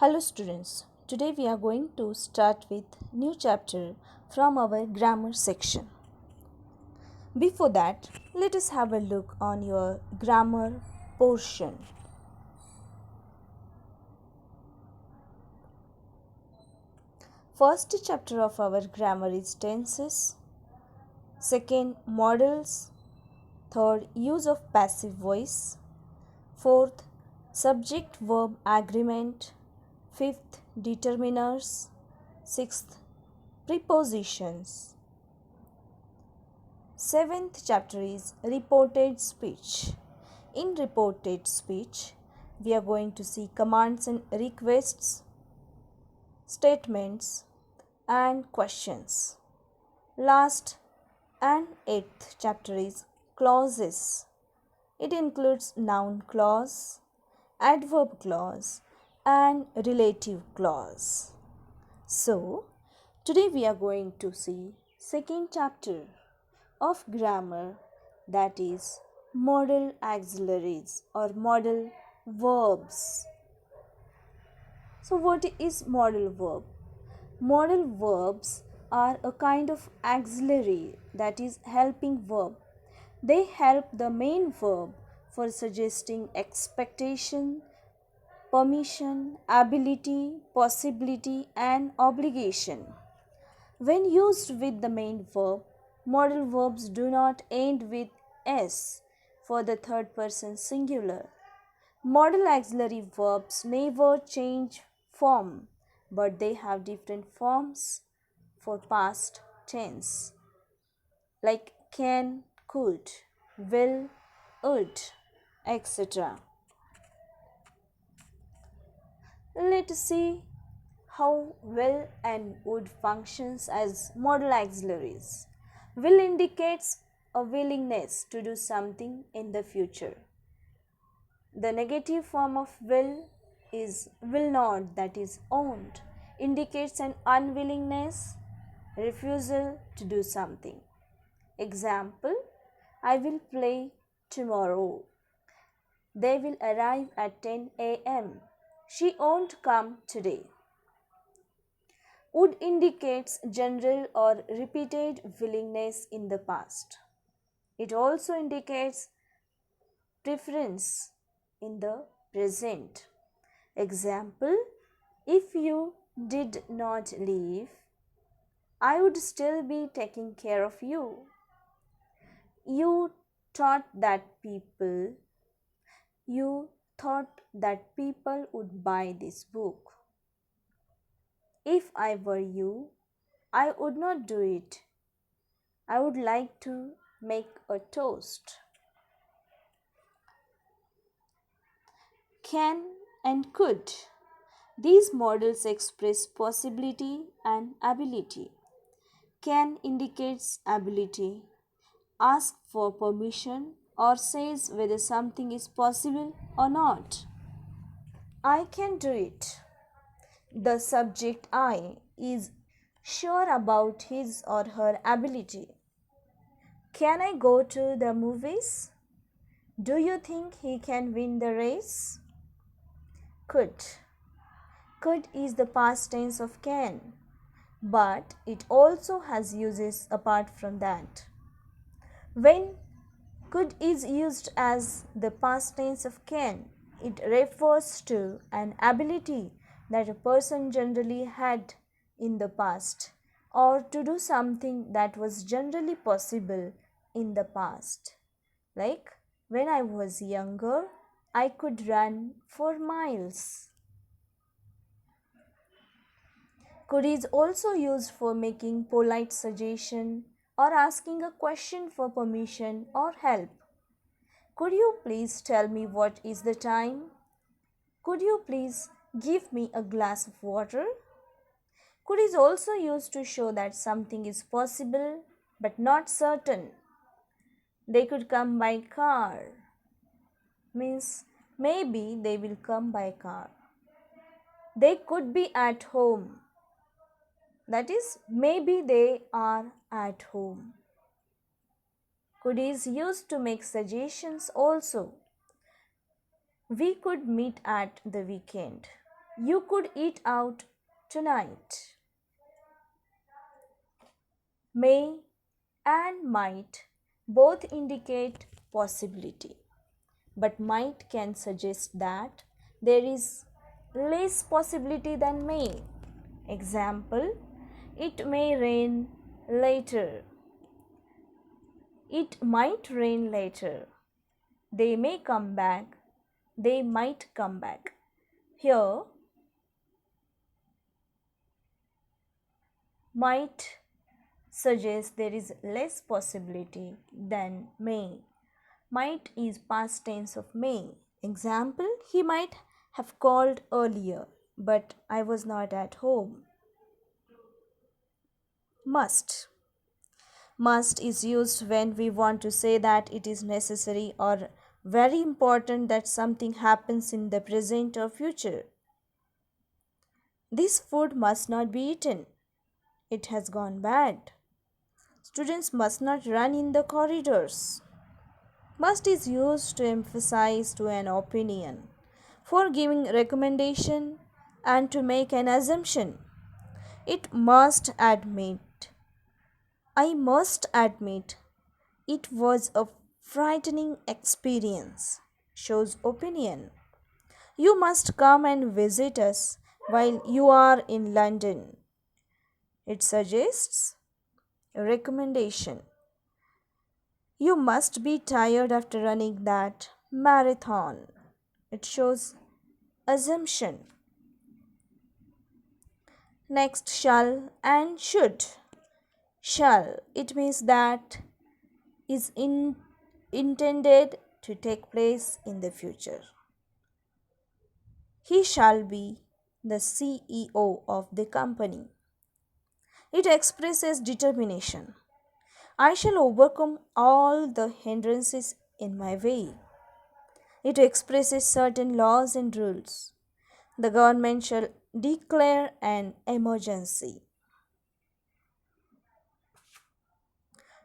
Hello students, today we are going to start with new chapter from our grammar section. Before that, let us have a look on your grammar portion. First chapter of our grammar is tenses, second modals, third use of passive voice, fourth subject verb agreement, fifth determiners, sixth prepositions. Seventh chapter is reported speech. In reported speech, we are going to see commands and requests, statements, and questions. Last and eighth chapter is clauses. It includes noun clause, adverb clause, and relative clause. So, today we are going to see second chapter of grammar, that is modal auxiliaries or modal verbs. So what is modal verb? Modal verbs are a kind of auxiliary, that is helping verb. They help the main verb for suggesting expectation, permission, ability, possibility, and obligation. When used with the main verb, modal verbs do not end with s for the third person singular. Modal auxiliary verbs never change form, but they have different forms for past tense, like can, could, will, would, etc. Let's see how will and would functions as modal auxiliaries. Will indicates a willingness to do something in the future. The negative form of will is will not, that is won't, indicates an unwillingness, refusal to do something. Example, I will play tomorrow. They will arrive at 10 a.m. She won't come today. Would indicates general or repeated willingness in the past. It also indicates preference in the present. Example, if you did not leave, I would still be taking care of you. You thought that people you thought that people would buy this book. If I were you, I would not do it. I would like to make a toast. Can and could. These models express possibility and ability. Can indicates ability, asks for permission, or says whether something is possible or not. I can do it. The subject I is sure about his or her ability. Can I go to the movies? Do you think he can win the race? Could. Could is the past tense of can, but it also has uses apart from that. When could is used as the past tense of can, it refers to an ability that a person generally had in the past, or to do something that was generally possible in the past. Like, when I was younger, I could run for miles. Could is also used for making polite suggestion or asking a question for permission or help. Could you please tell me what is the time? Could you please give me a glass of water? Could is also used to show that something is possible but not certain. They could come by car. Means maybe they will come by car. They could be at home. That is, maybe they are at home. Could is used to make suggestions also. We could meet at the weekend. You could eat out tonight. May and might both indicate possibility, but might can suggest that there is less possibility than may. Example, it may rain later. It might rain later. They may come back. They might come back. Here, might suggests there is less possibility than may. Might is past tense of may. Example, he might have called earlier, but I was not at home. Must. Must is used when we want to say that it is necessary or very important that something happens in the present or future. This food must not be eaten. It has gone bad. Students must not run in the corridors. Must is used to emphasize to an opinion, for giving recommendation and to make an assumption. It must admit. I must admit it was a frightening experience. Shows opinion. You must come and visit us while you are in London. It suggests a recommendation. You must be tired after running that marathon. It shows assumption. Next, shall and should. Shall, it means that is intended to take place in the future. He shall be the CEO of the company. It expresses determination. I shall overcome all the hindrances in my way. It expresses certain laws and rules. The government shall declare an emergency.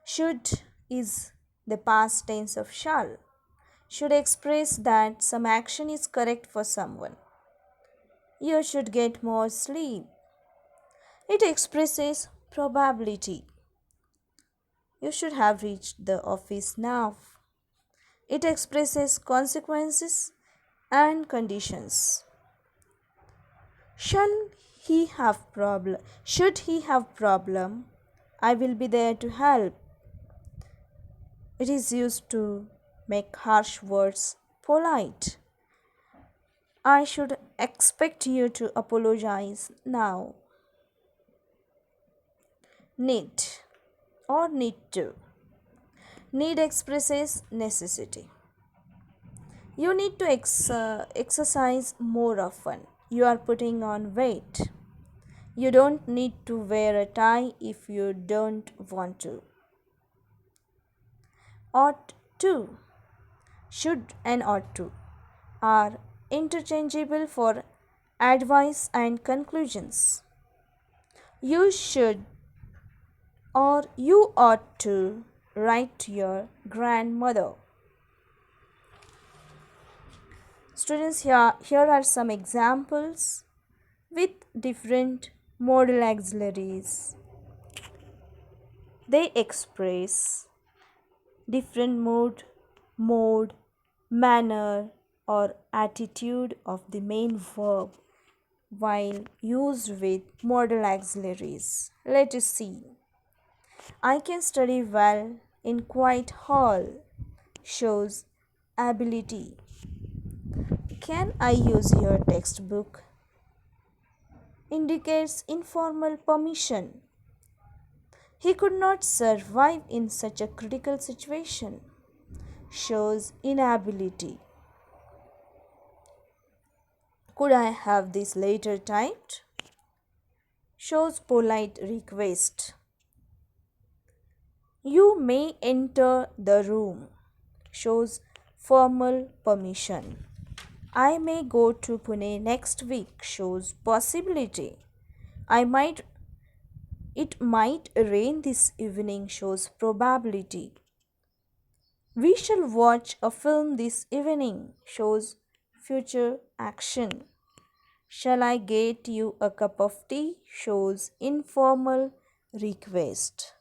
Should is the past tense of shall. Should express that some action is correct for someone. You should get more sleep. It expresses probability. You should have reached the office now. It expresses consequences and conditions. Shall he have problem? Should he have problem? I will be there to help. It is used to make harsh words polite. I should expect you to apologize now. Need or need to. Need expresses necessity. You need to exercise more often. You are putting on weight. You don't need to wear a tie if you don't want to. Ought to. Should and ought to are interchangeable for advice and conclusions. You should or you ought to write to your grandmother. Students, here are some examples with different modal auxiliaries. They express different mode, manner, or attitude of the main verb while used with modal auxiliaries. Let us see. I can study well in quiet hall shows ability. Can I use your textbook? Indicates informal permission. He could not survive in such a critical situation. Shows inability. Could I have this later typed? Shows polite request. You may enter the room. Shows formal permission. I may go to Pune next week. Shows possibility. It might rain this evening. Shows probability. We shall watch a film this evening. Shows future action. Shall I get you a cup of tea shows informal request.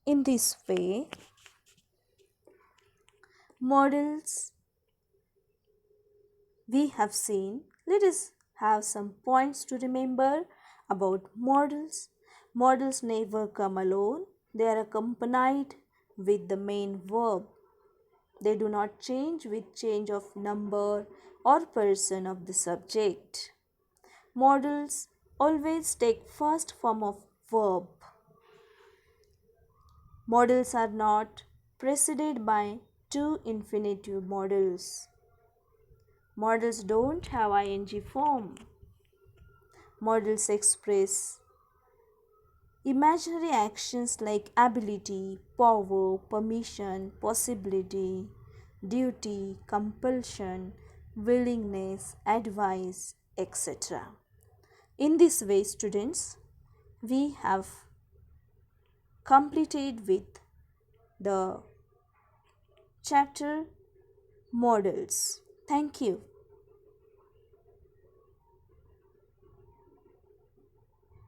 In this way, models we have seen. Let us have some points to remember about models. Models never come alone, they are accompanied with the main verb. They do not change with change of number or person of the subject. Models always take first form of verb. Models are not preceded by two infinitive models. Models don't have ing form. Models express imaginary actions like ability, power, permission, possibility, duty, compulsion, willingness, advice, etc. In this way, students, we have completed with the chapter models. Thank you.